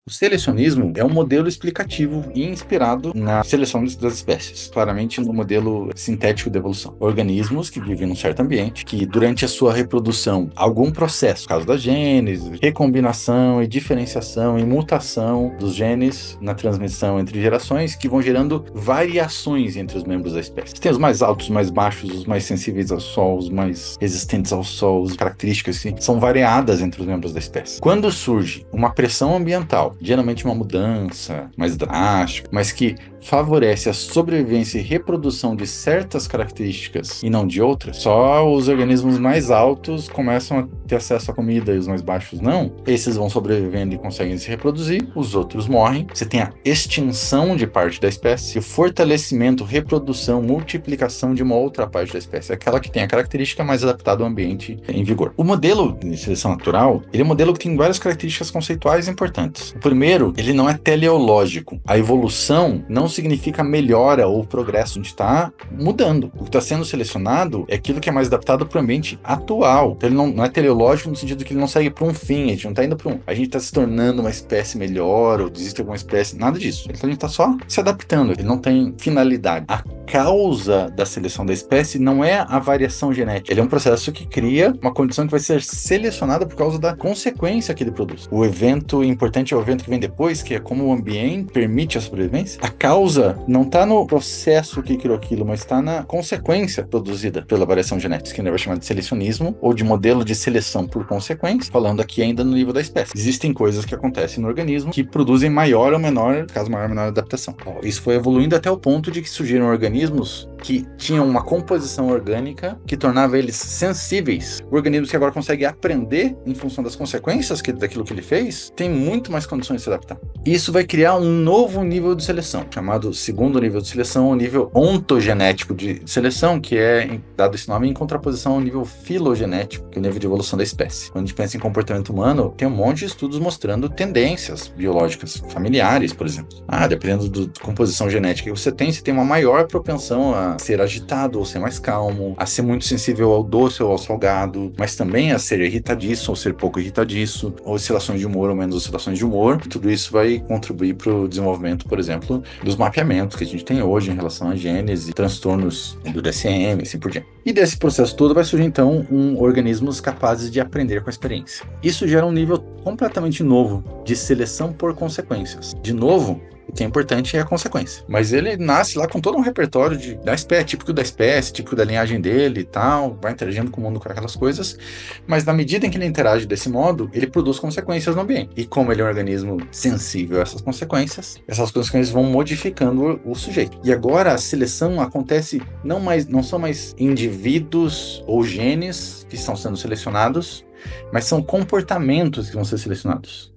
O selecionismo é um modelo explicativo e inspirado na seleção das espécies, claramente no modelo sintético de evolução. Organismos que vivem num certo ambiente, que durante a sua reprodução, algum processo, no caso da gênese, recombinação e diferenciação e mutação dos genes na transmissão entre gerações, que vão gerando variações entre os membros da espécie. Tem os mais altos, os mais baixos, os mais sensíveis ao sol, os mais resistentes ao sol, as características que são variadas entre os membros da espécie. Quando surge uma pressão ambiental, geralmente uma mudança mais drástica, mas que favorece a sobrevivência e reprodução de certas características e não de outras, só os organismos mais altos começam a ter acesso à comida e os mais baixos não. Esses vão sobrevivendo e conseguem se reproduzir, os outros morrem. Você tem a extinção de parte da espécie, o fortalecimento, reprodução, multiplicação de uma outra parte da espécie, aquela que tem a característica mais adaptada ao ambiente em vigor. O modelo de seleção natural, ele é um modelo que tem várias características conceituais importantes. O primeiro, ele não é teleológico. A evolução não significa melhora ou progresso, a gente está mudando. O que está sendo selecionado é aquilo que é mais adaptado para o ambiente atual. Então ele não é teleológico no sentido que ele não segue para um fim, a gente não está indo para um... A gente está se tornando uma espécie melhor, ou existe alguma espécie, nada disso. Então a gente está só se adaptando, ele não tem finalidade. A causa da seleção da espécie não é a variação genética, ele é um processo que cria uma condição que vai ser selecionada por causa da consequência que ele produz. O evento importante é o evento que vem depois, que é como o ambiente permite a sobrevivência. A causa não está no processo que criou aquilo, mas está na consequência produzida pela variação genética, que a gente vai chamar de selecionismo ou de modelo de seleção por consequência, falando aqui ainda no nível da espécie. Existem coisas que acontecem no organismo que produzem maior ou menor, caso maior ou menor adaptação. Isso foi evoluindo até o ponto de que surgiram organismos que tinham uma composição orgânica que tornava eles sensíveis. Organismos que agora conseguem aprender em função das consequências daquilo que ele fez, tem muito mais condições de se adaptar. Isso vai criar um novo nível de seleção, chamado segundo nível de seleção, o nível ontogenético de seleção, que é dado esse nome em contraposição ao nível filogenético, que é o nível de evolução da espécie. Quando a gente pensa em comportamento humano, tem um monte de estudos mostrando tendências biológicas familiares, por exemplo. Dependendo da composição genética que você tem uma maior propensão a ser agitado ou ser mais calmo, a ser muito sensível ao doce ou ao salgado, mas também a ser irritadiço ou ser pouco irritadiço, ou oscilações de humor ou menos oscilações de humor. E tudo isso vai contribuir para o desenvolvimento, por exemplo, dos mapeamentos que a gente tem hoje em relação à gênese, transtornos do DSM, assim por diante. E desse processo todo vai surgir, então, organismos capazes de aprender com a experiência. Isso gera um nível completamente novo de seleção por consequências. De novo, o que é importante é a consequência. Mas ele nasce lá com todo um repertório da espécie, típico da linhagem dele e tal, vai interagindo com o mundo com aquelas coisas, mas na medida em que ele interage desse modo, ele produz consequências no ambiente. E como ele é um organismo sensível a essas consequências vão modificando o sujeito. E agora a seleção acontece não são mais indivíduos ou genes que estão sendo selecionados, mas são comportamentos que vão ser selecionados.